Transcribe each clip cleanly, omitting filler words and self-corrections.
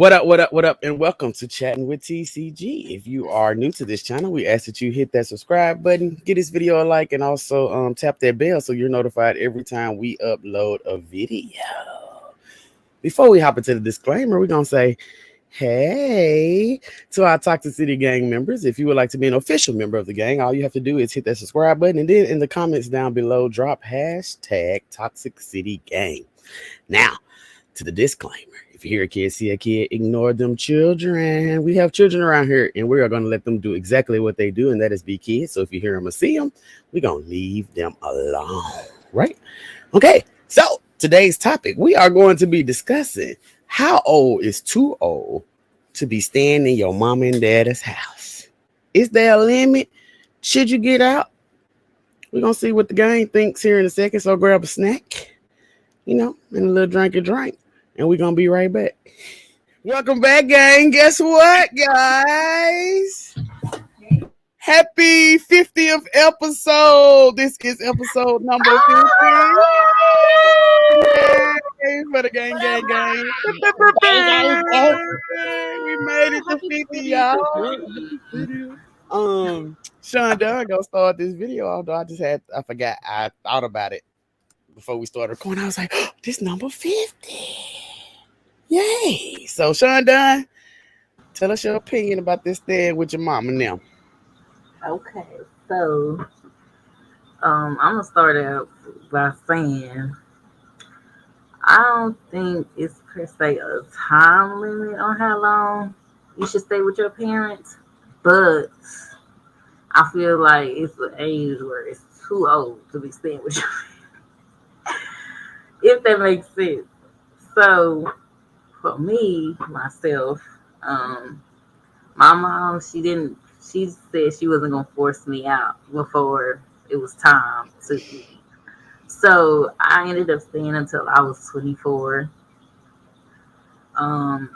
What up, what up, what up, and welcome to Chatting with TCG. If you are new to this channel, we ask that you hit that subscribe button, give this video a like, and also tap that bell so you're notified every time we upload a video. Before we hop into the disclaimer, we're going to say, hey, to our Toxic City gang members. If you would like to be an official member of the gang, all you have to do is hit that subscribe button, and then in the comments down below, drop hashtag Toxic City Gang. Now, to the disclaimer. If you hear a kid, see a kid, ignore them children. We have children around here, and we are going to let them do exactly what they do, and that is be kids. So if you hear them or see them, we're going to leave them alone, right? Okay, so today's topic, we are going to be discussing how old is too old to be staying in your mom and dad's house. Is there a limit? Should you get out? We're going to see what the gang thinks here in a second, so grab a snack, and a little drink. And we're going to be right back. Welcome back, gang. Guess what, guys? Happy 50th episode. This is episode number 50. Yay for the gang. We made it to 50, y'all. Sean Dunn gonna start this video, although I thought about it before we started recording. I was like, oh, this number 50. Yay. So Sean Dunn, tell us your opinion about this thing with your mama now. Okay, so I'm gonna start out by saying I don't think it's per se a time limit on how long you should stay with your parents, but I feel like it's an age where it's too old to be staying with your parents. If that makes sense. So for me, myself, my mom, she said she wasn't going to force me out before it was time to leave. So I ended up staying until I was 24. And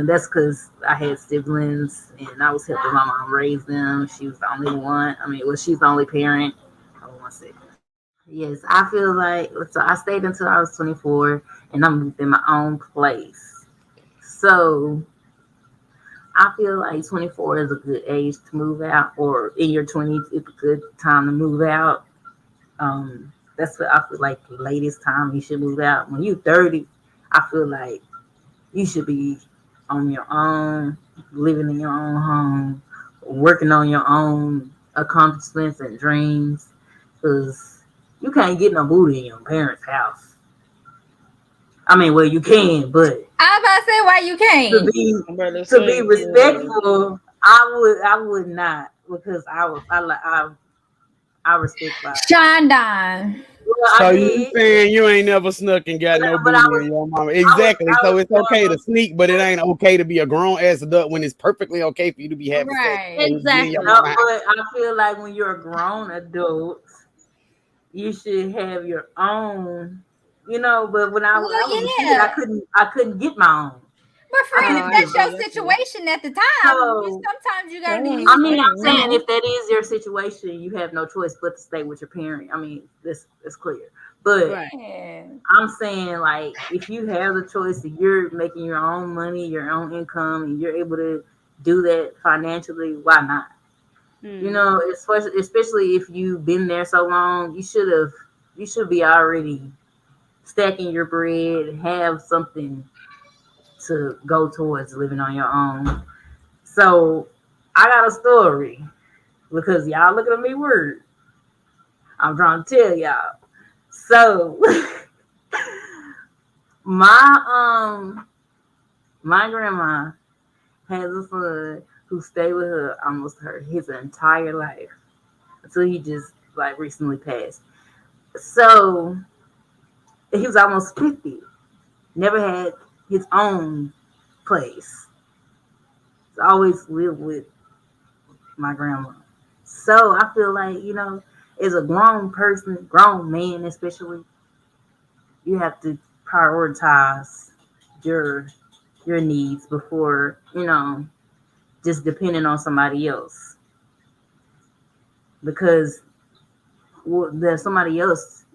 that's because I had siblings and I was helping my mom raise them. She was the only one. She's the only parent. Hold on one second. Yes, I feel like, so I stayed until I was 24 and I moved in my own place. So I feel like 24 is a good age to move out, or in your 20s, it's a good time to move out. That's what I feel like the latest time you should move out. When you're 30, I feel like you should be on your own, living in your own home, working on your own accomplishments and dreams, because you can't get no booty in your parents' house. Well, you can, but I was about to say why you can't. To be respectful, I would not, because I respect my Shonda. Well, so you saying you ain't never snuck and got no booty in your mama? Exactly. So it's okay to sneak, but it ain't okay to be a grown ass adult when it's perfectly okay for you to be having right. sex. Exactly. But I feel like when you're a grown adult, you should have your own. But when I was a kid, I couldn't get my own. But friend, if that's your situation at the time, sometimes you gotta do. I'm saying if that is your situation, you have no choice but to stay with your parent. That's clear. But I'm saying, like, if you have the choice, if you're making your own money, your own income, and you're able to do that financially, why not? Especially if you've been there so long, you should be already stacking your bread, have something to go towards living on your own. So I got a story, because y'all looking at me weird. I'm trying to tell y'all. So my grandma has a son who stayed with her almost his entire life until he just recently passed. So he was almost 50. Never had his own place. So I always lived with my grandma. So I feel like, as a grown person, grown man especially, you have to prioritize your needs before, just depending on somebody else. Because there's somebody else,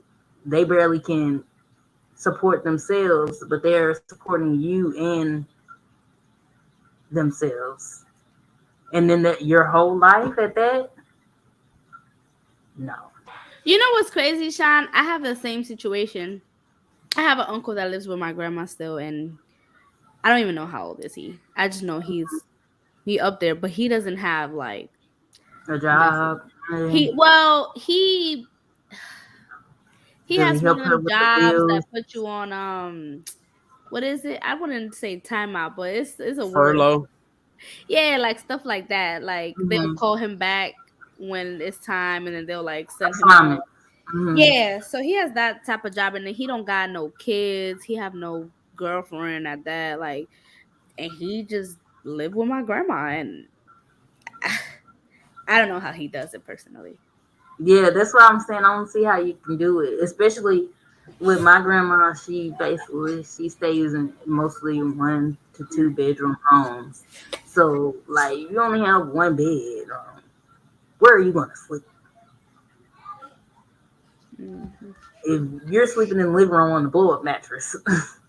they barely can support themselves, but they're supporting you and themselves. And then your whole life at that? No. You know what's crazy, Sean? I have the same situation. I have an uncle that lives with my grandma still, and I don't even know how old is he. I just know he up there, but he doesn't have like A nothing. job. He well he Does he has one help of her them with the jobs that bills? put you on what is it? I wouldn't say timeout, but it's a word. Furlough. Yeah, like stuff like that. Like they'll Mm-hmm. call him back when it's time, and then they'll like send him Assignment. off. Mm-hmm. Yeah, so he has that type of job, and then he don't got no kids. He have no girlfriend at that. Like, and he just live with my grandma, and I don't know how he does it personally. Yeah, that's what I'm saying. I don't see how you can do it, especially with my grandma. She stays in mostly 1 to 2 bedroom homes. So like, you only have one bed. Where are you gonna sleep? Mm-hmm. If you're sleeping in the living room on the blow up mattress,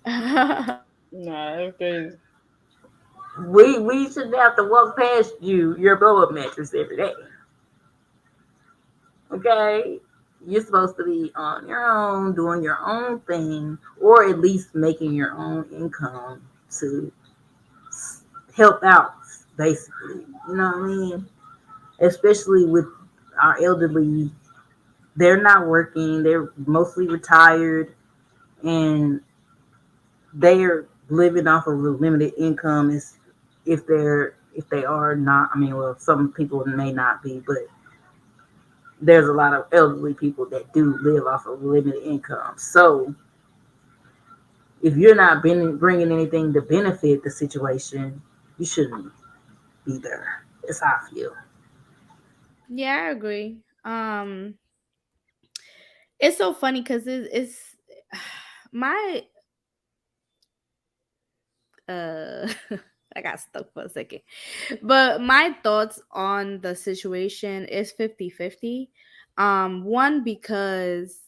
Nah, that's crazy. we shouldn't have to walk past your blow up mattress every day. Okay, you're supposed to be on your own, doing your own thing, or at least making your own income to help out, basically. You know what I mean? Especially with our elderly, they're not working, they're mostly retired, and they're living off of a limited income. Is if they are not, I mean, well, some people may not be, but there's a lot of elderly people that do live off of limited income. So if you're not bringing anything to benefit the situation, you shouldn't be there. That's how I feel. Yeah, I agree. It's so funny because it's my uh I got stuck for a second. But my thoughts on the situation is 50-50. One, because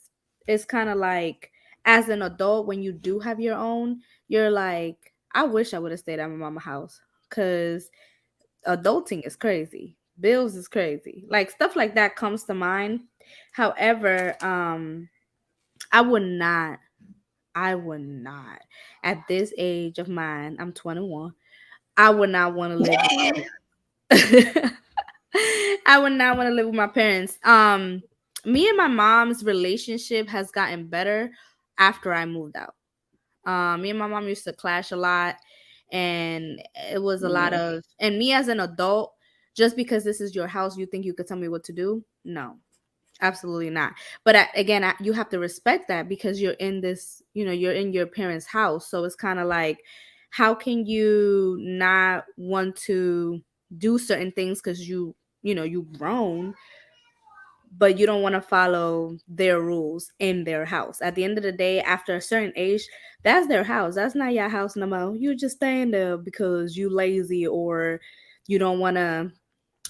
it's kind of like as an adult, when you do have your own, you're like, I wish I would have stayed at my mama's house. Cause adulting is crazy. Bills is crazy. Like stuff like that comes to mind. However, I would not I would not at this age of mine, I'm 21. I would not want to live with I would not want to live with my parents. Me and my mom's relationship has gotten better after I moved out. Me and my mom used to clash a lot, and it was a lot of, and me as an adult, just because this is your house, you think you could tell me what to do? No, absolutely not. But again, you have to respect that because you're in this, you're in your parents' house. So it's kind of like, how can you not want to do certain things because you've grown, but you don't want to follow their rules in their house. At the end of the day, after a certain age, that's their house. That's not your house no more. You're just staying there because you lazy or you don't want to.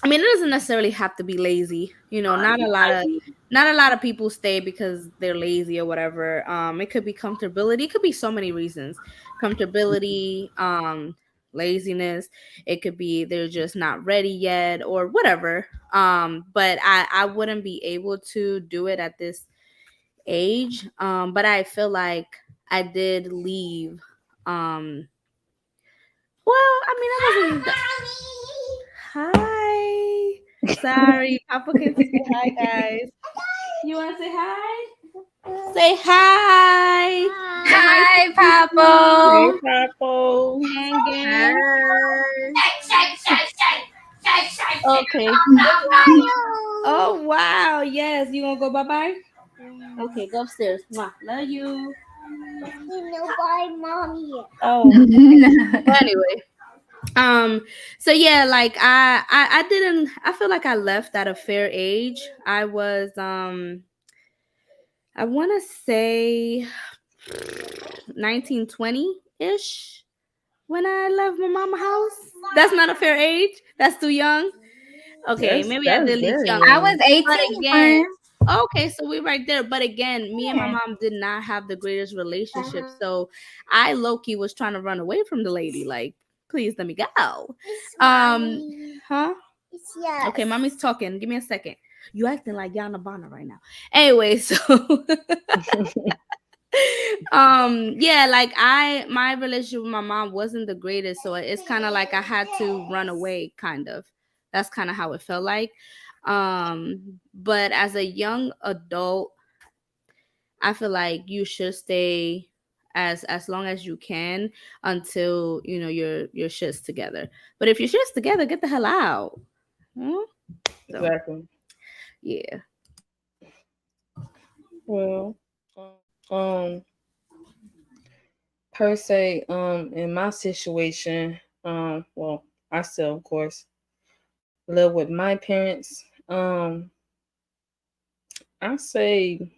I mean, it doesn't necessarily have to be lazy. Not You a lot might of be not a lot of people stay because they're lazy or whatever. It could be comfortability. It could be so many reasons. Comfortability, laziness. It could be they're just not ready yet or whatever. But I wouldn't be able to do it at this age. But I feel like I did leave. Well, I mean, I wasn't. Hi. Sorry, Papa can say hi, guys. You want to say hi? Say hi. Hi, Hey, Papa. Papa. Gang, gang. Okay. Oh, wow. Yes. You want to go bye-bye? Okay, go upstairs. Mwah. Love you. Oh. Well, anyway. So yeah, like I didn't, I feel like I left at a fair age. I was I want to say 1920-ish when I left my mama house. That's not a fair age. That's too young. Okay, maybe I That's did leave very young. I was young. But 18, again, friend. okay, so we're right there. But again, me and my Yeah. mom did not have the greatest relationship. So I low-key was trying to run away from the lady. Like, Please let me go. It's mommy. Huh? It's yes. Okay, mommy's talking. Give me a second. You acting like Yana Bonner right now. Anyway, so yeah, like my relationship with my mom wasn't the greatest, so it's kind of like I had to run away, kind of. That's kind of how it felt like. But as a young adult, I feel like you should stay as long as you can until you know your shit's together. But if your shit's together, get the hell out. So, Exactly. yeah. Well, um, per se, in my situation, well, I still, of course, live with my parents. I say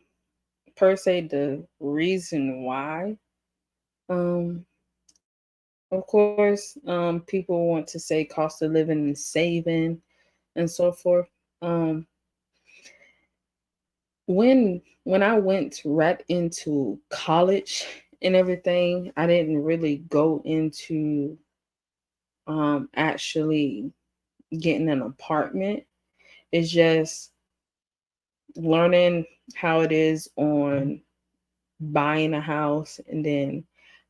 per se the reason why. Um, of course, people want to say cost of living and saving and so forth. Um, when I went right into college and everything, I didn't really go into actually getting an apartment. It's just learning how it is on buying a house and then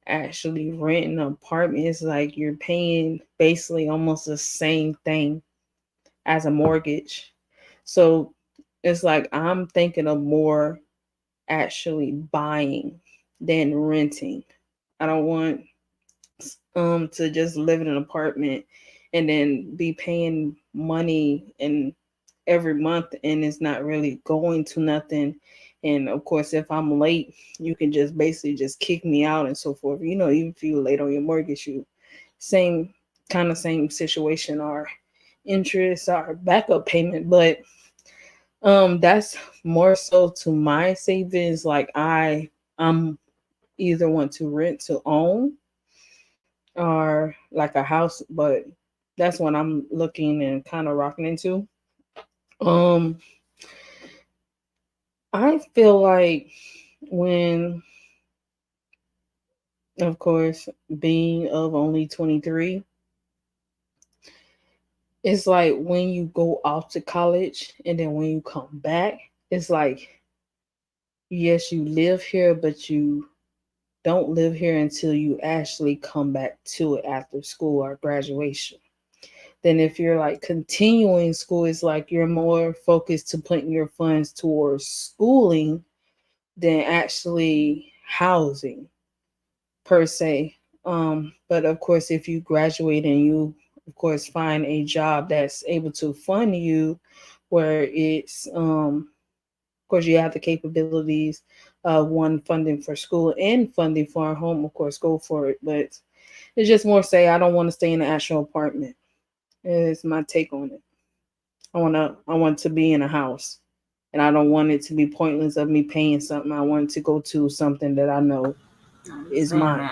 actually renting an apartment. Is like you're paying basically almost the same thing as a mortgage. So it's like I'm thinking of more actually buying than renting. I don't want to just live in an apartment and then be paying money and every month and it's not really going to nothing. And of course, if I'm late, you can just basically just kick me out and so forth. You know, even if you're late on your mortgage, you same kind of same situation or interest or backup payment. But that's more so to my savings. Like I'm either want to rent to own or like a house, but that's what I'm looking and kind of rocking into. Um, I feel like when, of course, being of only 23, it's like when you go off to college and then when you come back, it's like, yes, you live here, but you don't live here until you actually come back to it after school or graduation. Then if you're like continuing school, it's like you're more focused to putting your funds towards schooling than actually housing per se. But of course, if you graduate and you, of course, find a job that's able to fund you, where it's, of course, you have the capabilities of one funding for school and funding for our home. Of course, go for it. But it's just more say I don't want to stay in an actual apartment. Is my take on it. I want to be in a house, and I don't want it to be pointless of me paying something. I want to go to something that I know is mine.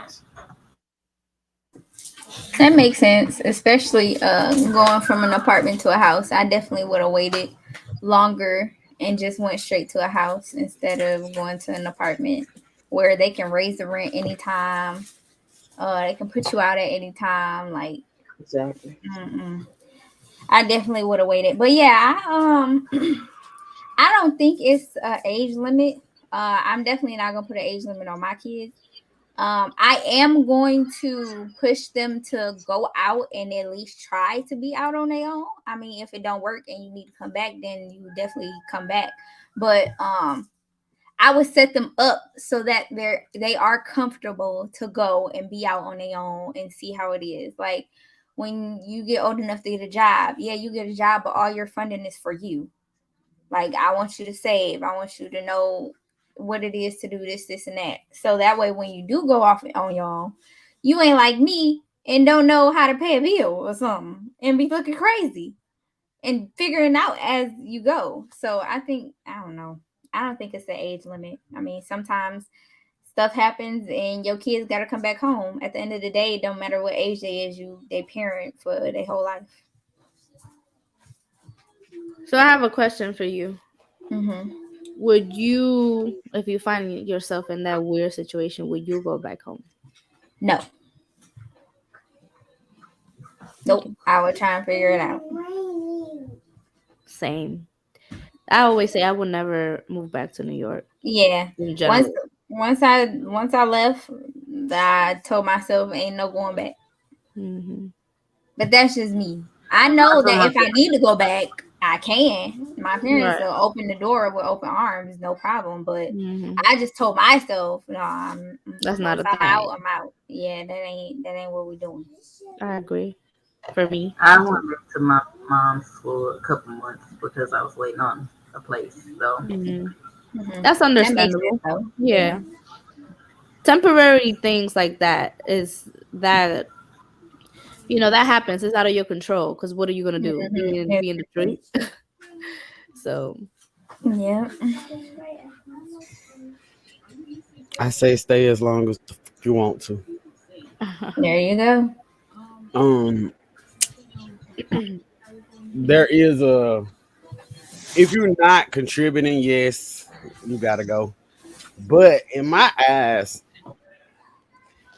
That makes sense, especially going from an apartment to a house. I definitely would have waited longer and just went straight to a house instead of going to an apartment where they can raise the rent anytime. They can put you out at any time. Like, Exactly. I definitely would have waited. But yeah, I don't think it's an age limit. I'm definitely not gonna put an age limit on my kids. I am going to push them to go out and at least try to be out on their own. I mean, if it don't work and you need to come back, then you definitely come back. But I would set them up so that they are comfortable to go and be out on their own and see how it is. Like when you get old enough to get a job, yeah, you get a job, but all your funding is for you. Like I want you to save. I want you to know what it is to do this, this, and that. So that way, when you do go off on your own, you ain't like me and don't know how to pay a bill or something and be looking crazy and figuring out as you go. So I think I don't know. I don't think it's the age limit. I mean, sometimes stuff happens and your kids got to come back home. At the end of the day, it don't matter what age they is, they parent for their whole life. So I have a question for you. Mm-hmm. Would you, if you find yourself in that weird situation, would you go back home? No. Nope. I would try and figure it out. Same. I always say I would never move back to New York Yeah. in Once general. once I left, I told myself ain't no going back. Mm-hmm. But that's just me. I I know told that if I myself, need to go back, I can. My parents Right. will open the door with open arms, no problem. But Mm-hmm. I just told myself, no, That's not once a I'm out, thing. I'm out. Yeah, that ain't what we doing. I agree. For me. I went back to my mom's for a couple months because I was waiting on a place. So Hmm. Hmm. That's That makes sense understandable. though. Yeah. Yeah. Temporary things like that is that that happens. It's out of your control. Because what are you gonna do? Be in the street? So Yeah. I say stay as long as you want to. There you go. Um, there is a if you're not contributing, yes, you gotta go. But in my eyes,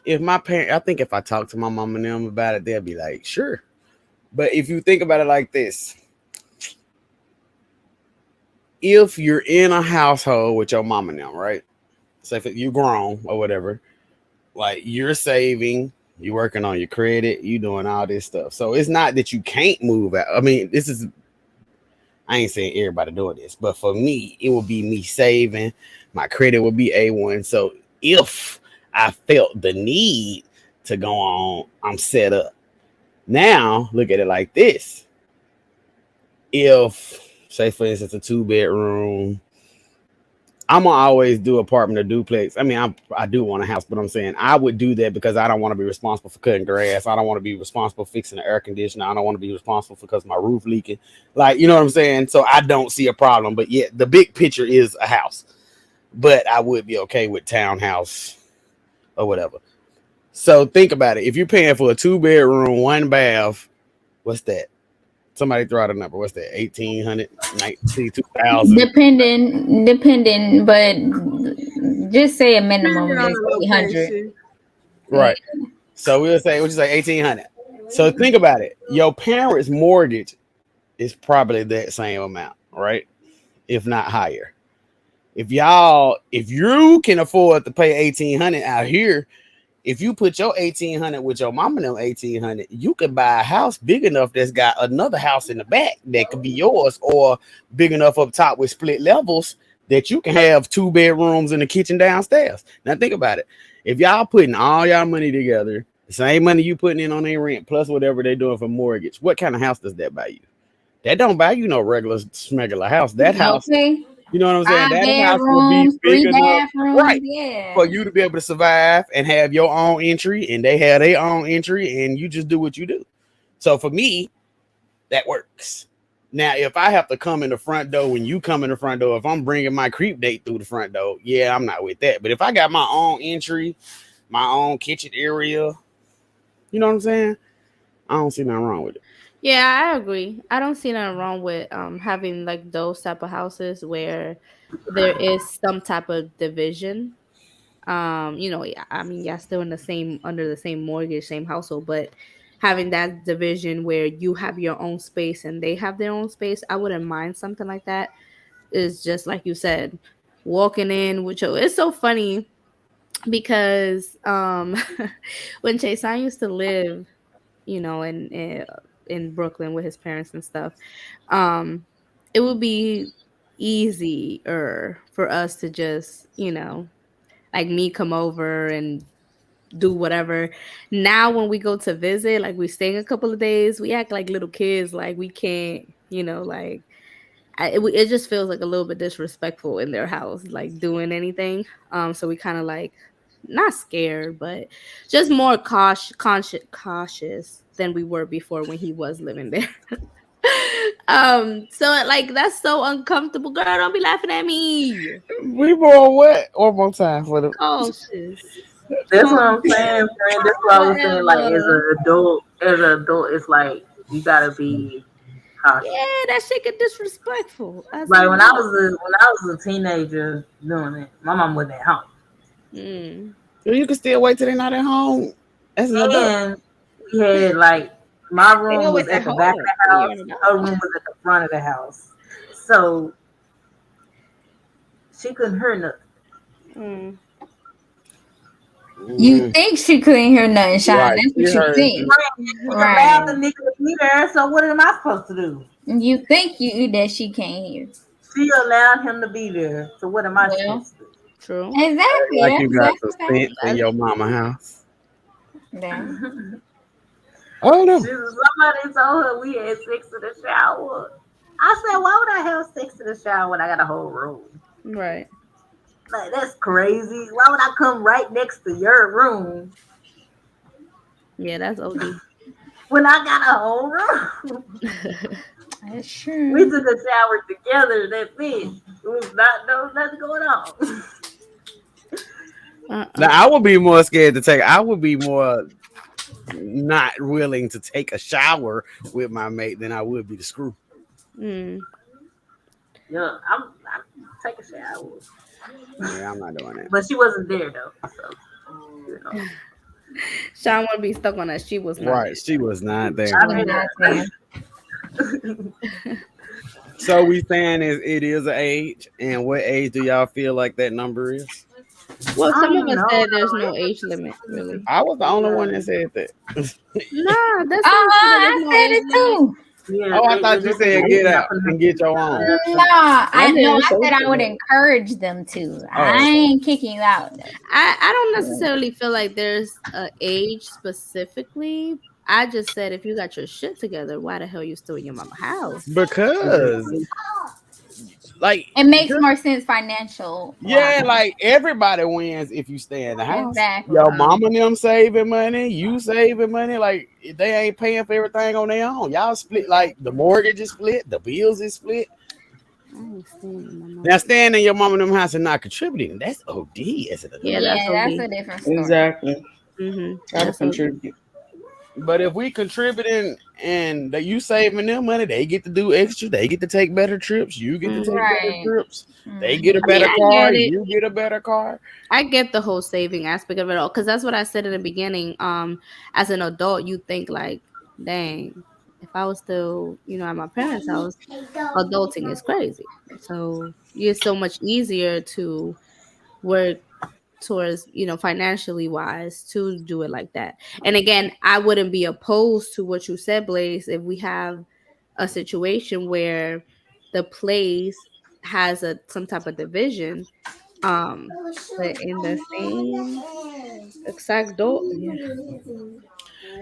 if my parent, I think if I talk to my mom and them about it, they'll be like, sure. But if you think about it like this, if you're in a household with your mom and them, right? Say if you grown or whatever, like you're saving, you working on your credit, you doing all this stuff. So it's not that you can't move out. I mean, this is I ain't saying everybody doing this, but for me, it would be me saving. My credit would be A1. So if I felt the need to go on, I'm set up. Now look at it like this. If say for instance a 2 bedroom, I'm gonna always do apartment or duplex. I mean, I do want a house, but I'm saying I would do that because I don't want to be responsible for cutting grass. I don't want to be responsible for fixing the air conditioner. I don't want to be responsible for because my roof leaking. Like, you know what I'm saying? So I don't see a problem. But yeah, the big picture is a house. But I would be okay with townhouse or whatever. So think about it. If you're paying for a 2 bedroom, 1 bath, what's that? Somebody throw out a number. What's that? 1,800, 92,000. Depending, but just say a minimum depending on is the 800. location, Yeah. Right. So we'll say, which is like 1,800. So think about it. Your parents' mortgage is probably that same amount, right? If not higher. If you can afford to pay 1,800 out here, if you put your 1,800 with your mama and them 1,800, you could buy a house big enough that's got another house in the back that could be yours, or big enough up top with split levels that you can have 2 bedrooms and a kitchen downstairs. Now think about it. If y'all putting all y'all money together, the same money you putting in on their rent plus whatever they're doing for mortgage, what kind of house does that buy you? That don't buy you no regular smegular house. That house, Okay. you know what I'm saying? Five That house will be bedrooms, big three enough, bathrooms. right, for Yeah. you to be able to survive and have your own entry, and they have their own entry, and you just do what you do. So for me, that works. Now, if I have to come in the front door when you come in the front door, if I'm bringing my creep date through the front door, yeah, I'm not with that. But if I got my own entry, my own kitchen area, you know what I'm saying? I don't see nothing wrong with it. yeah, I agree. I don't see nothing wrong with having like those type of houses where there is some type of division. Yeah, I mean, yeah, still in the same under the same mortgage, same household, but having that division where you have your own space and they have their own space, I wouldn't mind something like that. Is just like you said, walking in with your. It's so funny because when Chase used to live, in Brooklyn with his parents and stuff, um, it would be easier for us to just like me come over and do whatever. Now when we go to visit, like we staying a couple of days, we act like little kids, like we can't, like it just feels like a little bit disrespectful in their house, like doing anything. So we kind of like not scared, but just more cautious than we were before when he was living there. So like that's so uncomfortable. Girl, don't be laughing at me. We more what? One more time for the Cautious. that's what I'm saying, Cautious. friend. That's what I was saying. Like Whatever. as an adult, it's like you gotta be cautious. Yeah, that shit get disrespectful as an Like adult. when I was a teenager doing it, my mom wasn't at home, Mm. you can still wait till they're not at home as an adult. and we had like My They room always was at at the back of home the when you're house. an Her adult. room was at the front of the house. So she couldn't hear nothing. You think she couldn't hear nothing, Sean. Right. That's She what you heard. think. She Right. allowed the nigga to be there, so what am I supposed to do? You think that she can't hear. She allowed him to be there, so what am I Well, supposed to do? True. exactly. Like That's you got some exactly sense in your mama house. that. Oh no. Somebody told her we had sex in the shower. I said, why would I have sex in the shower when I got a whole room? Right. Like, that's crazy. Why would I come right next to your room Yeah, that's OD. when I got a whole room? That's We true. took a shower together. That's it. It was not nothing going on. Now I would be more scared to take. I would be more not willing to take a shower with my mate than I would be to screw. Mm. Yeah, I'm take a shower. Yeah, I'm not doing that. But she wasn't there though. So, you know. Sean would be stuck on that. She was not. Right, she was not there. I Was mean, not there. So we saying it is an age, and what age do y'all feel like that number is? Well, I some of don't us know, said there's though. no age limit, really. I was the only one that said that. Nah, that's I said it too. Yeah, Oh, I thought you said get out and get your own. No, I I didn't say said I would that. encourage them to. Oh, I okay. ain't kicking you out. Though. I don't necessarily feel like there's a age specifically. I just said if you got your shit together, why the hell you still in your mama house? Because, like, It makes more sense financial. yeah, like everybody wins if you stay in the house. Exactly. Your mama and them saving money, you saving money. Like they ain't paying for everything on their own. Y'all split, like the mortgage is split, the bills is split. Now staying in your mama and them house and not contributing, that's OD as an adult. Yeah, Yeah, that's OD. a different story. Exactly. Mm-hmm. Gotta That's OD. contribute. But if we contributing and that you saving them money, they get to do extra. They get to take better trips. You get to take better Right. trips. They get a better I car. get it. You get a better car. I get the whole saving aspect of it all because that's what I said in the beginning. As an adult, you think like, dang, if I was still, at my parents' house, adulting is crazy. So it's so much easier to work towards, financially wise to do it like that. And again, I wouldn't be opposed to what you said, Blaze, if we have a situation where the place has some type of division, but in the same exact door.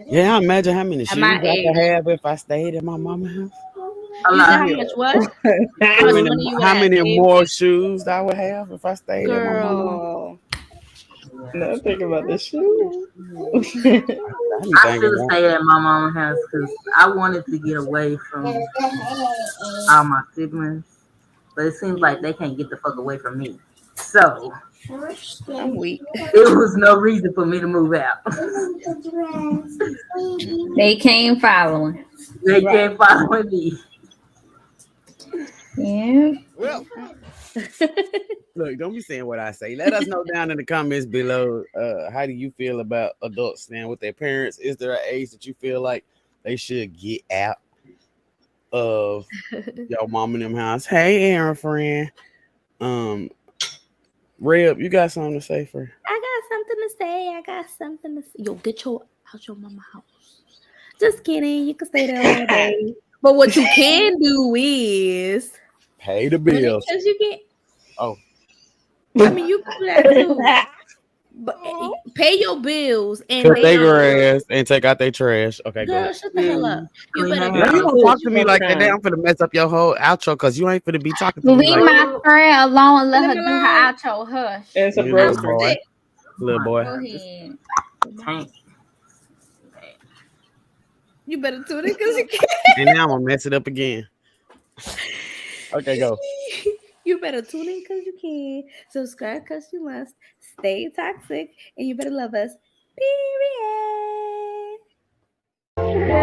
Yeah, I imagine how many At shoes my I could age. have if I stayed at my mama's house. A You lot. said how much what? How much money you would How have many saved? more shoes I would have if I stayed at my mama's house? Girl. No, think about the shoe. I be I thinking should have that. stayed at my mama's house because I wanted to get away from all my siblings, but it seems like they can't get the fuck away from me. So I'm weak. there was no reason for me to move out. They came following. They can't follow me. Yeah. Well, look, don't be saying what I say. Let us know down in the comments below. How do you feel about adults staying with their parents? Is there an age that you feel like they should get out of your mom and them house? Hey, Aaron, friend. Reb, you got something to say, friend? I got something to say. Yo, get out your mama house. Just kidding. You can stay there all day. But what you can do is Pay the bills. because you can. Oh, I mean, you can do that too. But pay your bills and cut lay their down. grass and take out their trash. Okay, Girl, go. shut the hell up. You Clean better that Now, house. you don't talk to me like that. Now I'm finna mess up your whole outro because you ain't finna be talking to me Leave like my friend alone and let her Leave do me her alone. outro. Hush. It's a little roaster. boy. Little boy. Go ahead. Tank. You better tune in because you can. And now I'm gonna mess it up again. Okay, go. You better tune in because you can. Subscribe because you must. Stay toxic. And you better love us. Period.